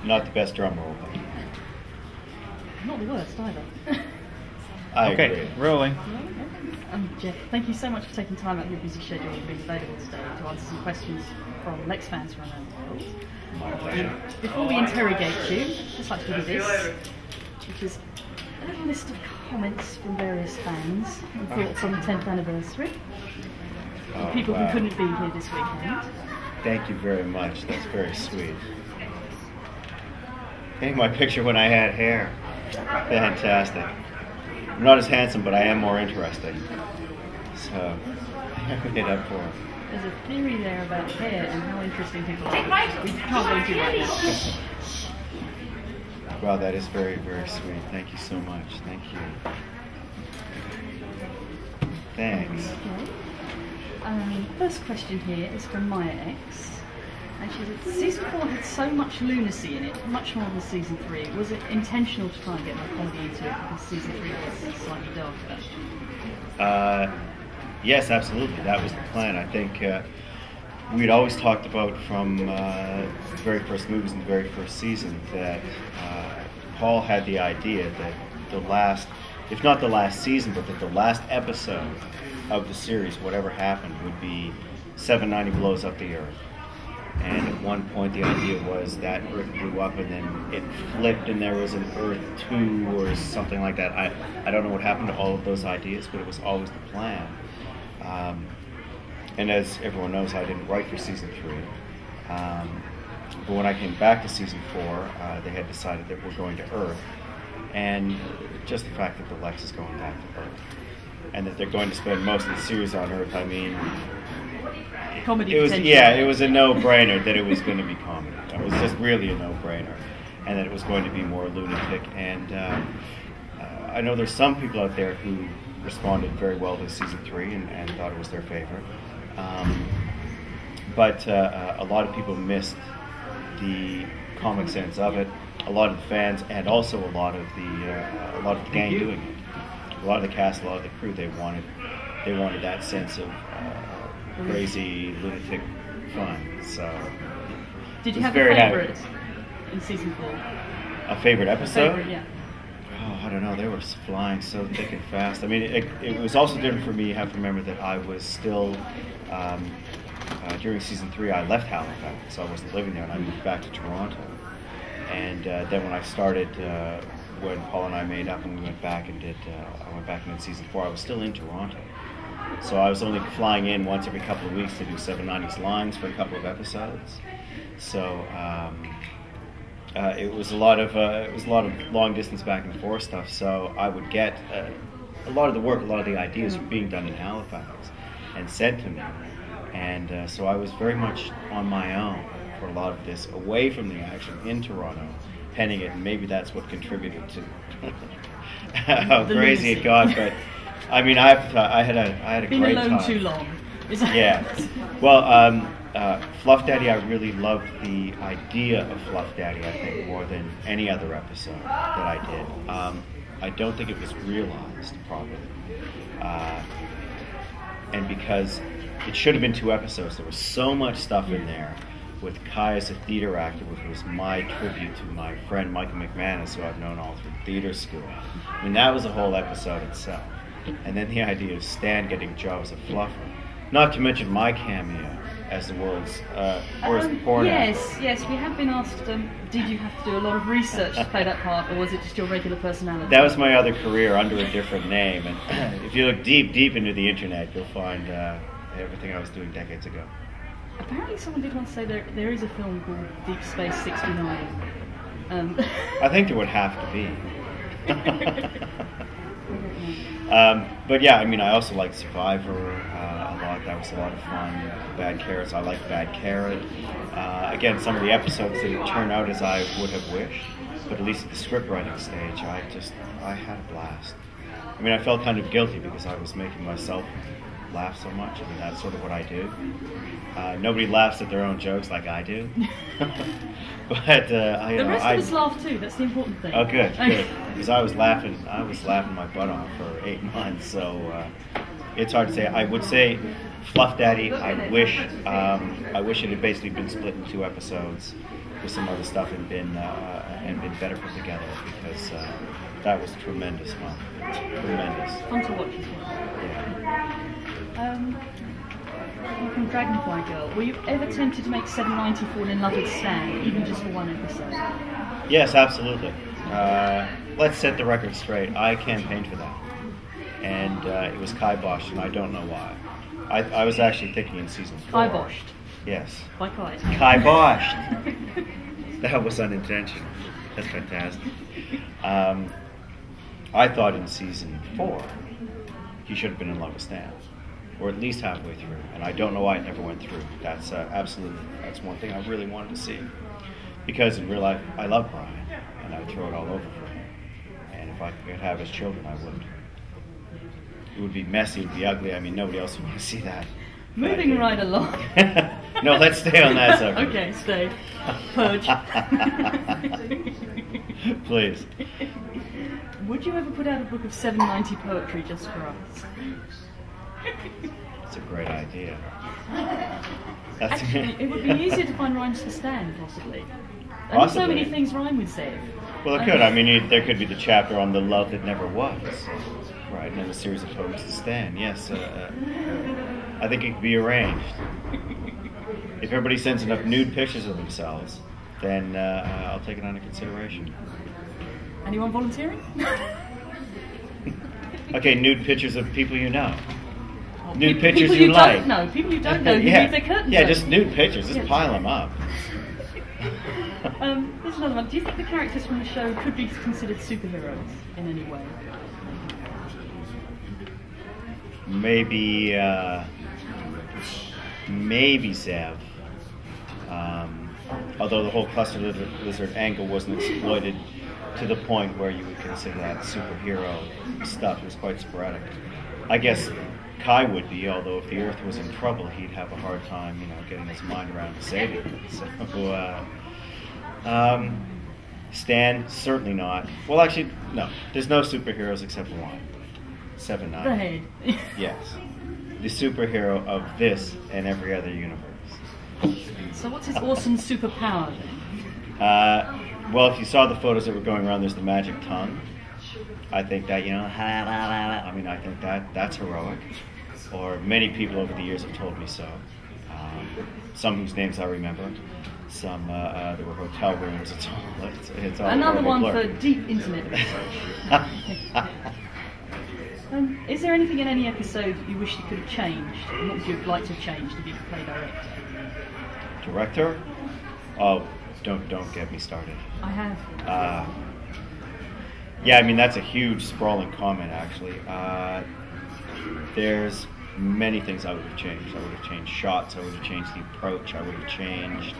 Not the best drum roll, but Not the worst either. I Okay, agree. rolling. Jeff, thank you so much for taking time out of your busy schedule and being available today to answer some questions from Lexx fans around the world. My pleasure. Before we interrogate you, I'd just like to do this, which is a little list of comments from various fans and thoughts on the 10th anniversary. Oh, People wow. who couldn't be here this weekend. Thank you very much. That's very sweet. Take my picture when I had hair. Fantastic. I'm not as handsome, but I am more interesting. So, I made up for it. There's a theory there about hair and how interesting people are. We can't go into right now. Wow, that is very, very sweet. Thank you so much. Thank you. Thanks. Okay. First question here is from Maya X. And she said, season 4 had so much lunacy in it, much more than season 3. Was it intentional to try and get more comedy into it because season 3 was slightly darker? Yes, absolutely. That was the plan. I think we'd always talked about from the very first movies in the very first season that Paul had the idea that the last, if not the last season, but that the last episode of the series, whatever happened, would be 790 blows up the Earth. And at one point the idea was that Earth blew up and then it flipped and there was an Earth 2 or something like that. I don't know what happened to all of those ideas, but it was always the plan. And as everyone knows, I didn't write for season 3. But when I came back to season 4, they had decided that we're going to Earth. And just the fact that the Lexx is going back to Earth and that they're going to spend most of the series on Earth, I mean, Comedy it was, potential. yeah, it was a no-brainer that it was going to be comedy. It was just really a no-brainer, and that it was going to be more lunatic. And I know there's some people out there who responded very well to season 3 and thought it was their favorite. But a lot of people missed the comic sense of it. A lot of the fans, and also a lot of the gang doing it. A lot of the cast, a lot of the crew, they wanted that sense of crazy, lunatic fun. So, Did you have a favourite in season 4? A favorite episode? Favourite, yeah. Oh, I don't know. They were flying so thick and fast. I mean, it was also different for me. You have to remember that I was still, during season 3, I left Halifax, so I wasn't living there, and I moved back to Toronto. And then when I started, when Paul and I made up and we went back and I went back and did season 4, I was still in Toronto. So I was only flying in once every couple of weeks to do 790's lines for a couple of episodes. So it was a lot of long distance back and forth stuff. So I would get a lot of the work, a lot of the ideas were being done in Halifax and sent to me, and so I was very much on my own for a lot of this, away from the action in Toronto, penning it, and maybe that's what contributed to how crazy it got. But I mean, I had a Been great alone time. too long. Yeah. Well, Fluff Daddy, I really loved the idea of Fluff Daddy, I think, more than any other episode that I did. I don't think it was realized properly. And because it should have been 2 episodes, there was so much stuff in there with Kai as a theater actor, which was my tribute to my friend Michael McManus, who I've known all through theater school. I mean, that was a whole episode itself. And then the idea of Stan getting a job as a fluffer. Not to mention my cameo as the world's porn actor. Yes, we have been asked, did you have to do a lot of research to play that part, or was it just your regular personality? That was my other career under a different name. And if you look deep into the internet, you'll find everything I was doing decades ago. Apparently someone did once say there is a film called Deep Space 69. I think there would have to be. But yeah, I mean, I also liked Survivor a lot. That was a lot of fun. Bad Carrots, I liked Bad Carrot. Again, some of the episodes didn't turn out as I would have wished, but at least at the script writing stage, I had a blast. I mean, I felt kind of guilty because I was making myself laugh so much. I mean, that's sort of what I do. Nobody laughs at their own jokes like I do. But the rest of us laugh too. That's the important thing. Oh, good. Because I was laughing my butt off for 8 months. So it's hard to say. I would say, Fluff Daddy. I wish it had basically been split in 2 episodes. with some other stuff and been better put together, because that was tremendous fun. Tremendous. Fun to watch. Yeah. From Dragonfly Girl, were you ever tempted to make 790 fall in love with Stan, even just for one episode? Yes, absolutely. Let's set the record straight. I campaigned for that, and it was kiboshed, and I don't know why. I was actually thinking in season 4. Kiboshed? Yes. By Kai. Kiboshed. That was unintentional. That's fantastic. I thought in season 4 he should have been in love with Stan, or at least halfway through, and I don't know why it never went through. That's that's one thing I really wanted to see, because in real life I love Brian, and I would throw it all over for him, and if I could have his children, I would. It would be messy, it would be ugly. I mean, nobody else would want to see that. Moving right along. No, let's stay on that subject. Okay, stay. Purge. Please. Would you ever put out a book of 790 poetry just for us? That's a great idea. Actually, it would be easier to find rhymes for Stan, possibly. And Possibly. so many things rhyme with Zev. Well, it could. I mean, there could be the chapter on the love that never was. Right, and then a series of poems to Stan. Yes, I think it could be arranged. If everybody sends enough nude pictures of themselves, then I'll take it under consideration. Anyone volunteering? Okay, nude pictures of people you know. Oh, Nude people pictures you you like. don't know. People you don't know who Yeah. leave their curtains Yeah, open. just nude pictures. Just Yeah. pile them up. Here's another one. Do you think the characters from the show could be considered superheroes in any way? Maybe Zev. Although the whole cluster lizard angle wasn't exploited to the point where you would consider that superhero stuff. It was quite sporadic. I guess Kai would be, although if the Earth was in trouble, he'd have a hard time, getting his mind around saving it. So, Stan, certainly not. Well, actually, no. There's no superheroes except one. 7-9. The head. Yes. The superhero of this and every other universe. So what's his awesome superpower then? Well, if you saw the photos that were going around, there's the magic tongue. I think that, I mean, I think that's heroic. Or many people over the years have told me so. Some whose names I remember. Some, there were hotel rooms. It's all Another one blur. for deep internet research. Is there anything in any episode you wish you could have changed? And what would you have liked to have changed if you could play director? Director? Oh, don't get me started. I have. Yeah, I mean, that's a huge, sprawling comment, actually. There's many things I would have changed. I would have changed shots. I would have changed the approach. I would have changed...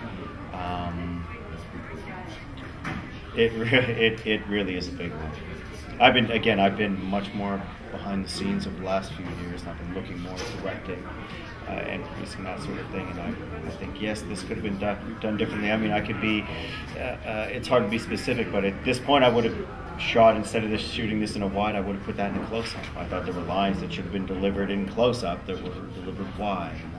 It really is a big one. I've been much more behind the scenes over the last few years, and I've been looking more at directing and producing that sort of thing. And I think, yes, this could have been done differently. I mean, I could be. It's hard to be specific, but at this point, I would have shot, instead of this shooting this in a wide, I would have put that in a close-up. I thought there were lines that should have been delivered in close-up that were delivered wide, and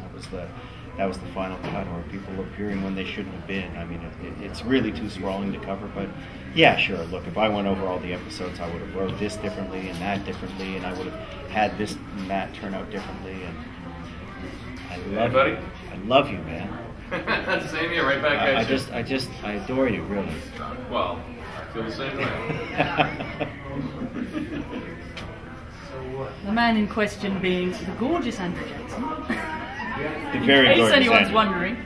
that was the final cut, or people appearing when they shouldn't have been. I mean, it's really too sprawling to cover, but yeah, sure. Look, if I went over all the episodes, I would have wrote this differently and that differently, and I would have had this and that turn out differently. And I love you. I love you, man. Same here, right back at you. I adore you, really. Well, I feel the same way. The man in question being the gorgeous Andrew Jackson. The very In case gorgeous anyone's Andrew. wondering.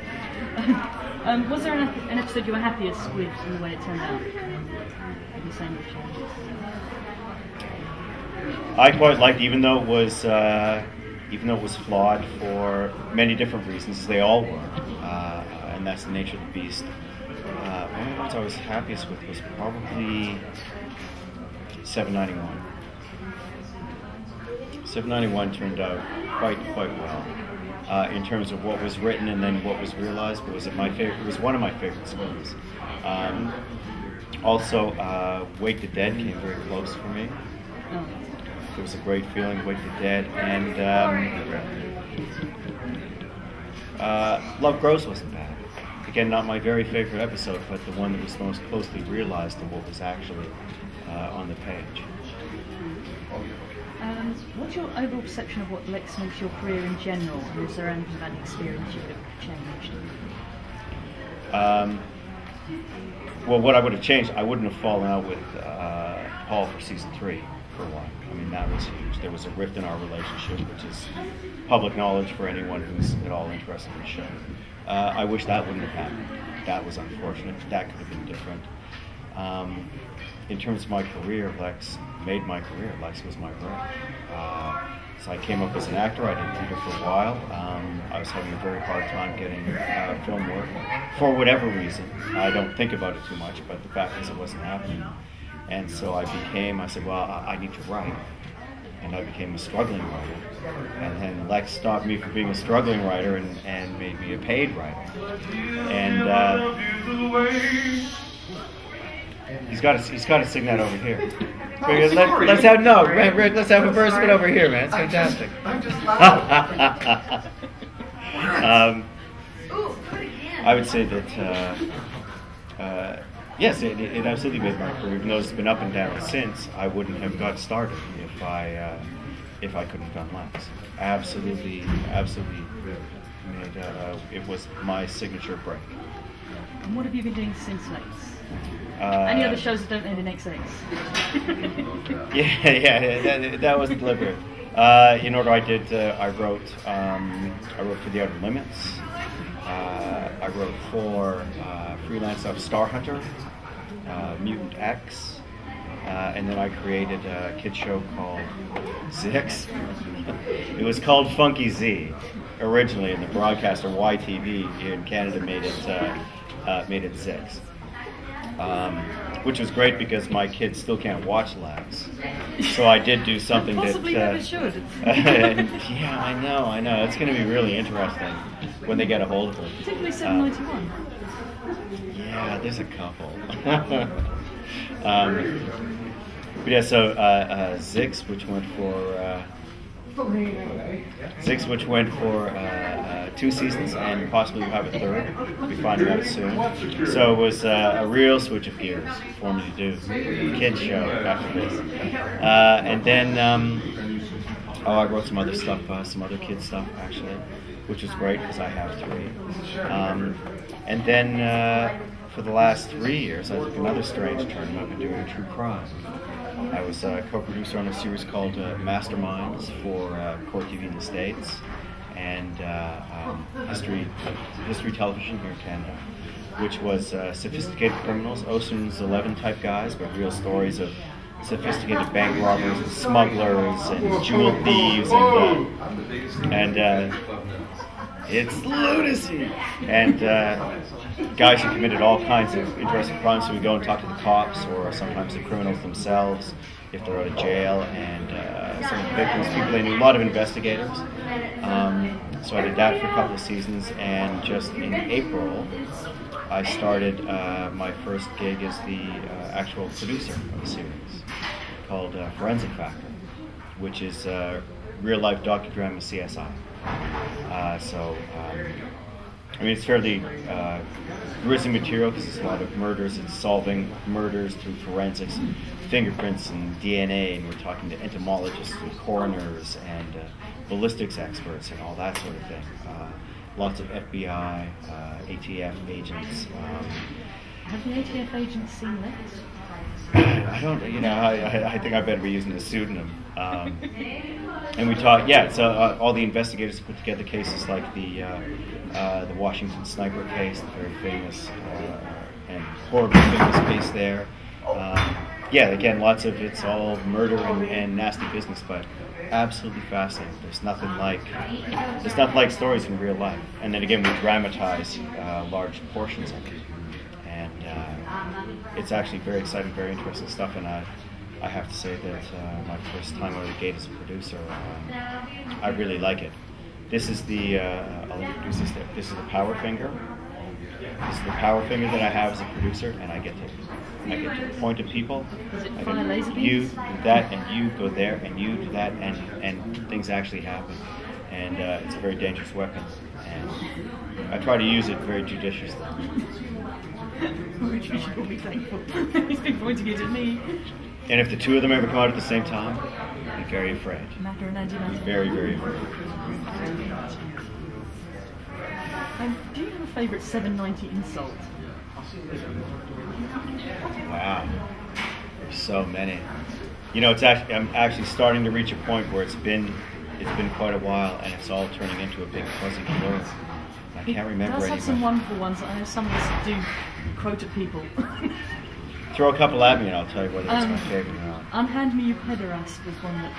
Was there an episode you were happiest with in the way it turned out? Maybe saying the changes. I quite liked, even though it was flawed for many different reasons, as they all were, and that's the nature of the beast. One of the ones I was happiest with was probably 791. 791 turned out quite well. In terms of what was written and then what was realized, but it was one of my favorite scripts. Also, Wake the Dead came very close for me. Oh. It was a great feeling, Wake the Dead, and Love Grows wasn't bad. again, not my very favorite episode, but the one that was most closely realized to what was actually on the page. What's your overall perception of what Lexx meant to your career in general, and is there anything about the experience you would have changed? Well, what I would have changed, I wouldn't have fallen out with Paul for season 3, for one. I mean, that was huge. There was a rift in our relationship, which is public knowledge for anyone who's at all interested in the show. I wish that wouldn't have happened. That was unfortunate. That could have been different. In terms of my career, Lexx made my career. Lexx was my break. So I came up as an actor. I did theater for a while. I was having a very hard time getting film work for whatever reason. I don't think about it too much, but the fact is it wasn't happening. And so I said, well, I need to write. And I became a struggling writer. And then Lexx stopped me from being a struggling writer and made me a paid writer. And he's got to sing that over here. Rick, let's have a verse of it over here, man. It's fantastic. I'm just loud. I would say that yes, it absolutely made my career. Even though it's been up and down since, I wouldn't have got started if I couldn't have done Lexx. Absolutely made it was my signature break. And what have you been doing since Lexx? Any other shows that don't end in XX? that was deliberate. In order, I wrote for The Outer Limits. I wrote for freelance of Star Hunter, Mutant X, and then I created a kid show called Zix. It was called Funky Z originally, and the broadcaster YTV in Canada made it Zix. Which was great because my kids still can't watch Lexx. So I did do something Possibly that... never should. Yeah, I know. It's going to be really interesting when they get a hold of it. Particularly 791. Yeah, there's a couple. But yeah, so Zix, which went for 2 seasons, and possibly we'll have a third. We'll be finding out soon. So it was a real switch of gears for me to do a kids show after this. And then I wrote some other stuff, some other kids stuff actually, which was great because I have 3. And then for the last 3 years, I took another strange turn. I've been doing true crime. I was a co-producer on a series called Masterminds for Core TV in the States and history television here in Canada, which was sophisticated criminals, Ocean's 11 type guys, but real stories of sophisticated bank robbers and smugglers and jewel thieves and it's lunacy and guys who committed all kinds of interesting crimes. So we go and talk to the cops or sometimes the criminals themselves if they're out of jail, and some of the victims, people they knew, a lot of investigators. So I did that for a couple of seasons, and just in April I started my first gig as the actual producer of the series called Forensic Factor, which is real life docudrama CSI. I mean, it's fairly grisly material because it's a lot of murders. It's solving murders through forensics, and fingerprints and DNA, and we're talking to entomologists and coroners and ballistics experts and all that sort of thing. Lots of FBI, ATF agents. Have the ATF agents seen Lexx? I don't, I think I better be using a pseudonym. And we talk, so all the investigators put together cases like the Washington sniper case, the very famous and horribly famous case there. Again, lots of it's all murder and nasty business, but absolutely fascinating. There's nothing like stories in real life. And then again, we dramatize large portions of it. And it's actually very exciting, very interesting stuff. And I have to say that my first time out of the gate as a producer, I really like it. This is the, I'll introduce this. This is the power finger. This is the power finger that I have as a producer, and I get to point at people. I go, you do that, and you go there, and you do that, and things actually happen. And it's a very dangerous weapon. And I try to use it very judiciously. Which we should all be thankful. He's been pointing it at me. And if the two of them ever come out at the same time, be very afraid. Matter and antimatter. Very, very afraid. Do you have a favourite 790 insult? Wow. There's so many. You know, I'm actually starting to reach a point where it's been quite a while, and it's all turning into a big fuzzy blur. I can't remember It does any. have some wonderful ones. I know some of us do quote at people. Throw a couple at me, and I'll tell you whether it's my favorite or not. Unhand me, you pederast was one that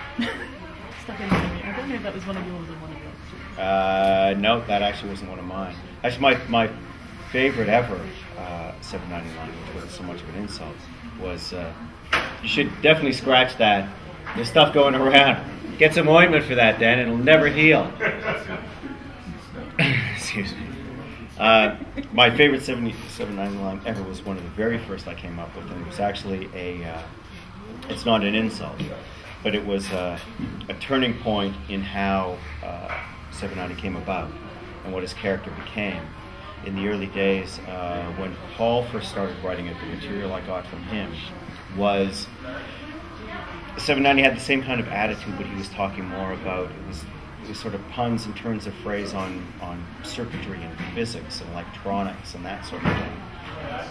stuck in me. I don't know if that was one of yours or one of yours. No, that actually wasn't one of mine. Actually, my favorite ever 799, which wasn't so much of an insult, was you should definitely scratch that. There's stuff going around. Get some ointment for that, Dan. It'll never heal. Excuse me. My favorite 799 ever was one of the very first I came up with, and it was actually it's not an insult, but it was a turning point in how 790 came about and what his character became. In the early days, when Paul first started writing it, the material I got from him was 790 had the same kind of attitude, but he was talking more about it was sort of puns and turns of phrase on circuitry and physics and electronics and that sort of thing.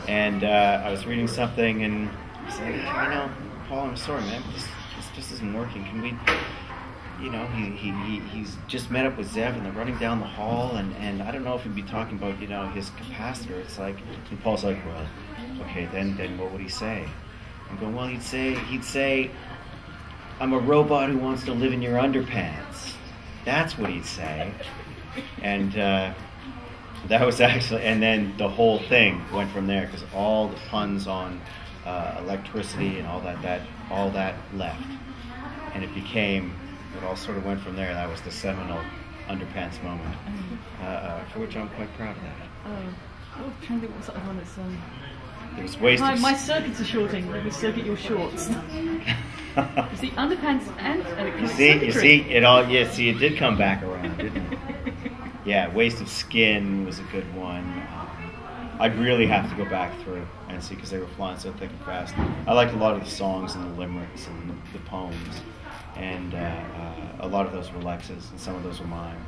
And I was reading something and I said, you know, Paul, I'm sorry, man, but this just isn't working. Can we, you know, he's just met up with Zev and they're running down the hall and I don't know if he'd be talking about, you know, his capacitor. It's like, and Paul's like, well, okay, then what would he say? I'm going, well, he'd say, I'm a robot who wants to live in your underpants. That's what he'd say. And that was actually, and then the whole thing went from there because all the puns on electricity and all that left. And it became, it all sort of went from there. That was the seminal underpants moment, for which I'm quite proud of that. I'm trying to think what's that one that's It was wasted. my circuits are shorting. Let me circuit your shorts. You see, underpants and You see, it all. Yeah, see, it did come back around, didn't it? Yeah, waste of skin was a good one. I'd really have to go back through and see because they were flying so thick and fast. I liked a lot of the songs and the limericks and the poems, and a lot of those were Lexx's, and some of those were mine.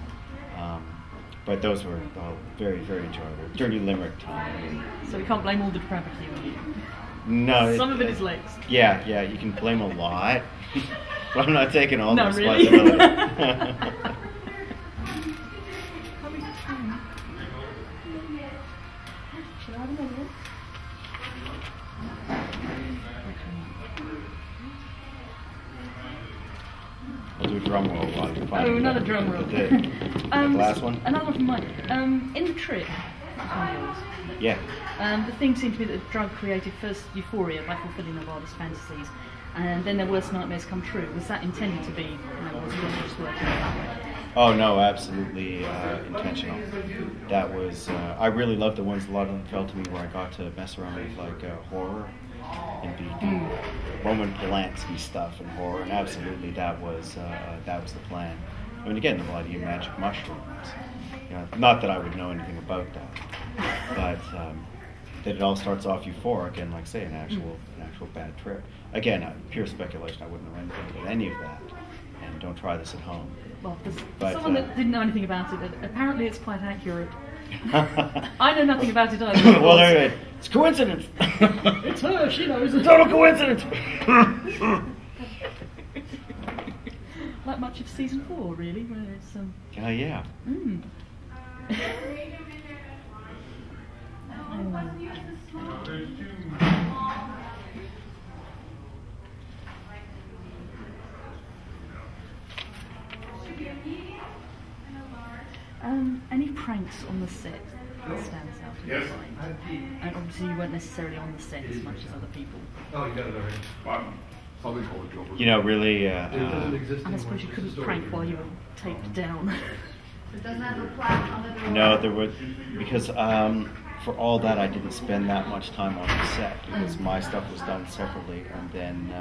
But those were all very, very enjoyable. Dirty limerick time. So we can't blame all the depravity on you. No, Some of it is Lexx. Yeah, you can blame a lot, but I'm not taking all the No, really? responsibility. Should I have another one? I'll do a drum roll while you find Oh, another drum roll. The last one? Another one from mine. In the trip, Yeah. the thing seemed to be that the drug created first euphoria by fulfilling the wildest fantasies, and then their worst nightmares come true. Was that intended to be, was it just working that way? Oh no, absolutely intentional. That was I really loved the ones. A lot of them fell to me where I got to mess around with like horror and do Roman Polanski stuff and horror, and absolutely that was the plan. I mean, again, the bloody magic mushrooms. You know, not that I would know anything about that, but that it all starts off euphoric and, like say, an actual bad trip. Again, pure speculation. I wouldn't know anything about any of that, and don't try this at home. Well, there's But, someone that didn't know anything about it. Apparently, it's quite accurate. I know nothing about it either. Well, there it is. It's coincidence. It's her. She knows it. Total coincidence. Like much of season 4, really, where it's Yeah. Any pranks on the set that stands out in your mind? And obviously you weren't necessarily on the set as much as other people. Oh, you got it already. Something called a job. You know, really. And I suppose you couldn't prank while you were taped down. It doesn't have a plaque on the door. No, there was because for all that I didn't spend that much time on the set because my stuff was done separately, and then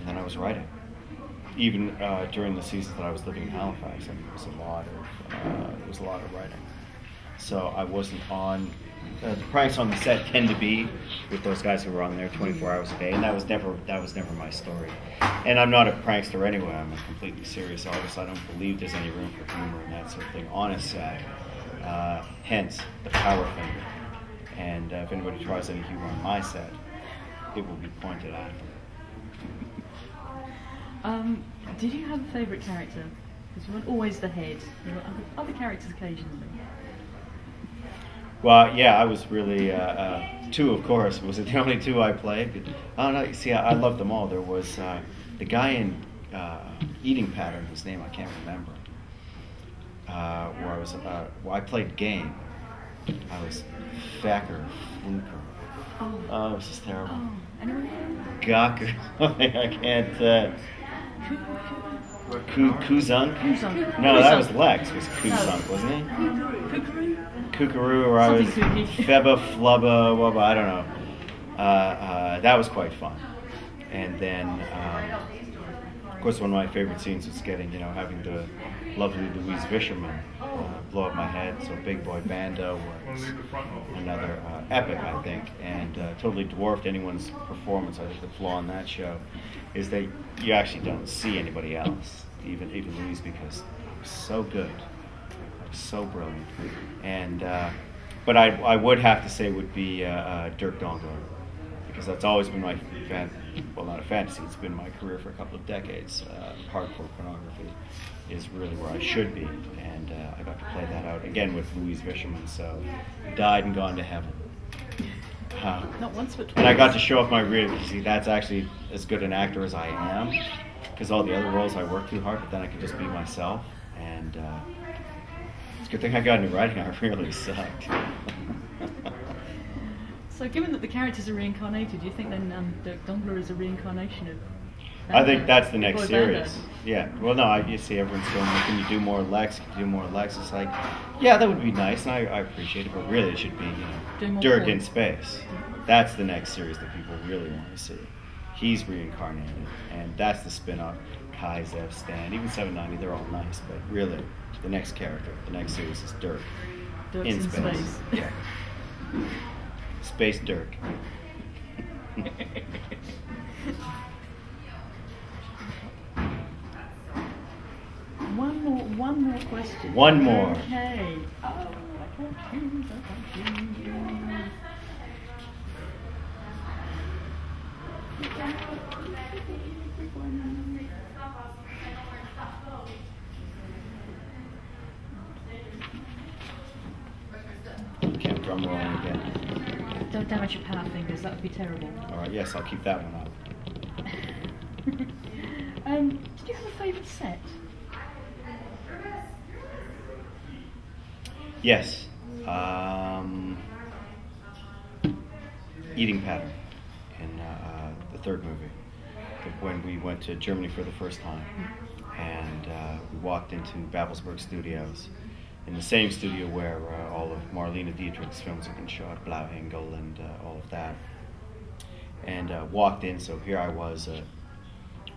I was writing. Even during the seasons that I was living in Halifax, I mean, it was a lot of writing. so I wasn't on. The pranks on the set tend to be with those guys who were on there 24 hours a day, and that was never my story. And I'm not a prankster anyway. I'm a completely serious artist. I don't believe there's any room for humor and that sort of thing on a set. Hence the power finger. And if anybody tries any humor on my set, it will be pointed at them. Did you have a favourite character? Because you weren't always the head. There were other characters occasionally. Well, yeah, I was really two, of course. Was it the only two I played? Oh no, see, I loved them all. There was the guy in Eating Pattern, whose name I can't remember. Where I was I played Game. I was Thacker, Fluker. Oh, it was just terrible. Oh, anyone? Gaku. I can't. Kuzunk? No, that was Lexx. Was Kuzunk, wasn't he? Kookaroo? Kookaroo, or I was Something kooky. Febba, Flubba, Wubba, I don't know. That was quite fun. And then, of course, one of my favorite scenes was having the lovely Louise Vischerman blow up my head. So Big Boy Bando was another epic, I think, and totally dwarfed anyone's performance. I think the flaw in that show is that you actually don't see anybody else, even Louise, because it was so good. So brilliant. And but I would have to say would be Dirk Dongler, because that's always been my not a fantasy, it's been my career for a couple of decades. Hardcore pornography is really where I should be, and I got to play that out again with Louise Vischerman, so died and gone to heaven. Not once but twice. And I got to show off my real, see, that's actually as good an actor as I am, because all the other roles I worked too hard, but then I could just be myself, and it's a good thing I got into writing. I really sucked. So given that the characters are reincarnated, do you think then Dirk Dongler is a reincarnation of... I think that's the next Boy series. Bando? Yeah. Well, no, you see everyone's going, can you do more Lexx? Can you do more Lexx? It's like, yeah, that would be nice, and I appreciate it, but really it should be, Doing more Dirk porn. in space. That's the next series that people really want to see. He's reincarnated, and that's the spin-off. Kai, Zev, Stan, even 790, they're all nice, but really, the next character, the next series is Dirk. Dirk's in space. Yeah. Space Dirk. One more question. One more. Okay. Oh, I can't choose. Can't drum roll again. Don't damage your power fingers. That would be terrible. All right, yes, I'll keep that one up. Did you have a favourite set? Yes. Eating Pattern in the third movie, when we went to Germany for the first time, and we walked into Babelsberg Studios, in the same studio where all of Marlene Dietrich's films have been shot, Blau Engel and all of that, and walked in. So here I was, a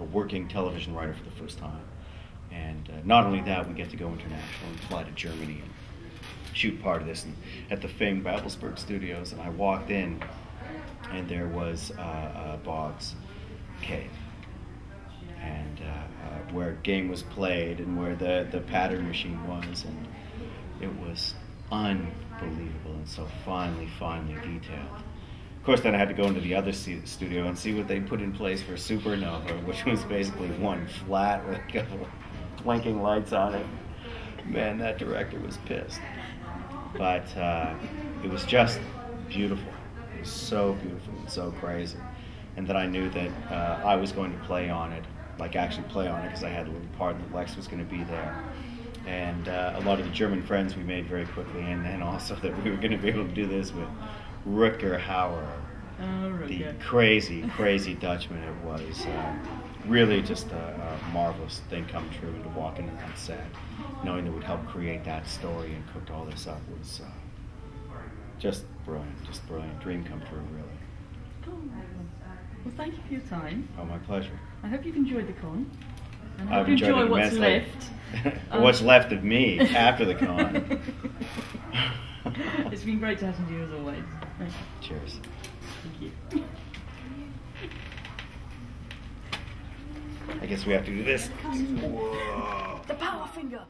working television writer for the first time, and not only that, we get to go international and fly to Germany and shoot part of this at the famed Babelsberg Studios. And I walked in, and there was Boggs' cave, and where Game was played, and where the pattern machine was, and it was unbelievable and so finely detailed. Of course, then I had to go into the other studio and see what they put in place for Supernova, which was basically one flat with a couple of blinking lights on it. Man, that director was pissed. But it was just beautiful. It was so beautiful and so crazy. And then I knew that I was going to play on it, like actually play on it, because I had a little part that Lexx was going to be there. And a lot of the German friends we made very quickly, and then also that we were going to be able to do this with Rutger Hauer, the crazy Dutchman. It was really just a marvelous thing come true, and to walk into that set, knowing that we'd help create that story and cooked all this up, was just brilliant, dream come true, really. Oh, well, thank you for your time. Oh, my pleasure. I hope you've enjoyed the con. And I I've hope you enjoyed enjoy it what's immensely. left. What's left of me after the con. It's been great chatting to you as always. Thank you. Cheers. Thank you. I guess we have to do this. Whoa. The power finger!